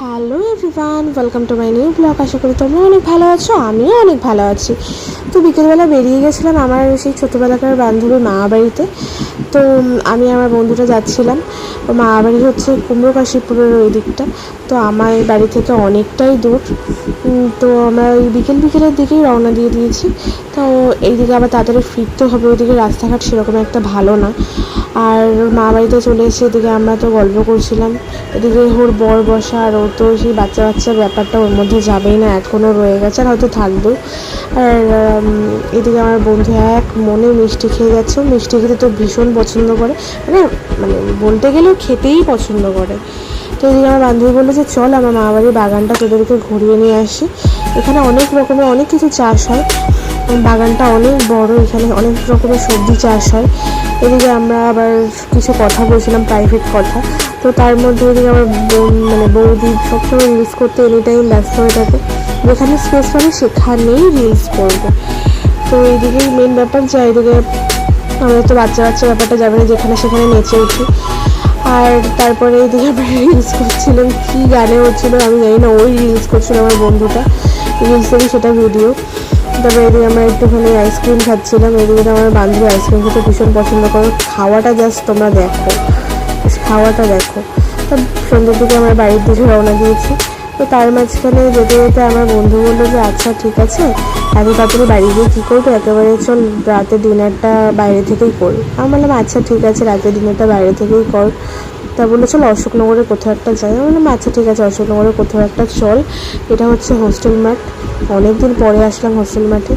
Hello everyone, welcome to my new blog. আশা করি তোমরা অনেক ভালো আছো, আমিও অনেক ভালো আছি। তো বিকেলবেলা বেরিয়ে গেছিলাম আমার সেই ছোটোবেলাকার বান্ধবীর মা বাড়িতে। তো আমি আমার বন্ধুটা যাচ্ছিলাম। মা বাড়ি হচ্ছে কুমড়োকাশীপুরের ওই দিকটা। তো আমার বাড়ি থেকে অনেকটাই দূর। তো আমরা ওই বিকেলের দিকেই রওনা দিয়ে দিয়েছি। তো এইদিকে আবার তাড়াতাড়ি ফিরতে হবে, ওইদিকে রাস্তাঘাট সেরকম একটা ভালো না। আর মা বাড়িতে চলে এসে এদিকে আমরা তো গল্প করছিলাম। এদিকে ওর বর বসা, আর ও তো সেই বাচ্চা ব্যাপারটা ওর মধ্যে যাবেই না, এখনও রয়ে গেছে আর হয়তো থাকবে। আর এদিকে আমার বন্ধু এক মনে মিষ্টি খেয়ে যাচ্ছে। মিষ্টি খেতে তো ভীষণ পছন্দ করে, মানে মানে বলতে গেলেও খেতেই পছন্দ করে। তো এদিকে আমার বান্ধবী বললো যে চল আমার মা বাড়ির বাগানটা তোদেরকে ঘুরিয়ে নিয়ে আসি। এখানে অনেক রকমের অনেক কিছু চাষ হয়, বাগানটা অনেক বড়, এখানে অনেক রকমের সবজি চাষ হয়। এদিকে আমরা আবার কিছু কথা বলছিলাম, প্রাইভেট কথা। তো তার মধ্যে এদিকে আমার বৌদি সবসময় রিলস করতে এনি টাইম ব্যস্ত হয়ে থাকে, যেখানে স্পেস পাবে সেখানেই রিলস করবে। তো এইদিকেই মেন ব্যাপার যে এদিকে আমাদের তো বাচ্চা ব্যাপারটা যাবে না, যেখানে সেখানে নেচে উঠি। আর তারপরে এইদিকে আমরা রিলস করছিলাম, কী গানে হচ্ছিলো আমি জানি না, ওই রিলস করছিল আমার বন্ধুটা, রিলসেরই সেটা ভিডিও। তারপরে এদিকে আমরা একটুখানি আইসক্রিম খাচ্ছিলাম। এদিকে আমার বান্ধবী আইসক্রিম খেতে ভীষণ পছন্দ করো। খাওয়াটা জাস্ট তোমরা দেখো, খাওয়াটা দেখো। তো সন্ধ্যের দিকে আমরা বাড়ির দিকে রওনা দিয়েছি। তো তার মাঝখানে যেতে যেতে আমার বন্ধু বললো যে আচ্ছা ঠিক আছে, এত তাড়াতাড়ি বাড়ি গিয়ে কী করবো, একেবারে চল রাতে ডিনারটা বাইরে থেকেই করি। আমি বললাম আচ্ছা ঠিক আছে, রাতে ডিনারটা বাইরে থেকেই কর। তা বললো চল অশোকনগরে কোথাও একটা যাই। আমি বললাম আচ্ছা ঠিক আছে, অশোকনগরে কোথাও একটা চল। এটা হচ্ছে হোস্টেল মাঠ। অনেকদিন পরে আসলাম হোস্টেল মাঠে।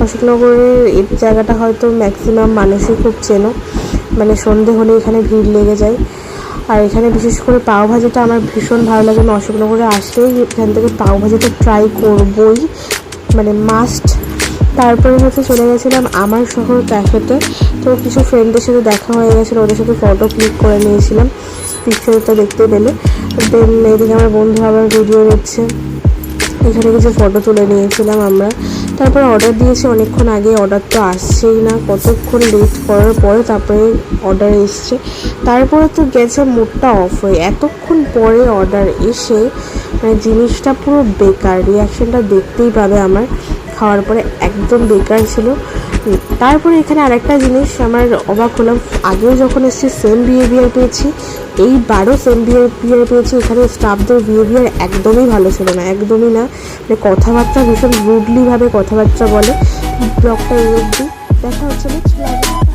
অশোকনগরের এই জায়গাটা হয়তো ম্যাক্সিমাম মানুষই খুব চেনো, মানে সন্ধে হলে এখানে ভিড় লেগে যায়। আর এখানে বিশেষ করে পাওভাজিটা আমার ভীষণ ভালো লাগে। আমি অশোকনগরে আসলেই এখান থেকে পাওভাজিটা ট্রাই করবই, মানে মাস্ট। তারপরে হচ্ছে চলে গেছিলাম আমার শহর ক্যাফেতে। তো কিছু ফ্রেন্ডদের সাথে দেখা হয়ে গেছিলো, ওদের সাথে ফটো ক্লিক করে নিয়েছিলাম, পিকচারটা দেখতে পেলে। দেন এদিকে আমার বন্ধু আবার ভিডিও নিচ্ছে, এখানে কিছু ফটো তুলে নিয়েছিলাম আমরা। তারপরে অর্ডার দিয়েছি অনেকক্ষণ আগে, অর্ডার তো আসছেই না, কতক্ষণ লেট করার পরে তারপরে অর্ডার এসছে। তারপরে তো গেছে মুডটা অফ হয়ে, এতক্ষণ পরে অর্ডার এসে মানে জিনিসটা পুরো বেকার। রিয়াকশানটা দেখতেই পাবে আমার খাওয়ার পরে, একদম বেকার ছিল। তারপরে এখানে আরেকটা জিনিস আমার অবাক হলাম, আগেও যখন এসেছি সেম বিহেভিয়ার পেয়েছি, এইবারও সেম বিহেভিয়ার পেয়েছি। এখানে স্টাফদের বিহেভিয়ার একদমই ভালো ছিল না, একদমই না। মানে কথাবার্তা ভীষণ রুডলিভাবে কথাবার্তা বলে। ব্লগটা এই অবধি, দেখা হচ্ছে নেক্সট ব্লগে।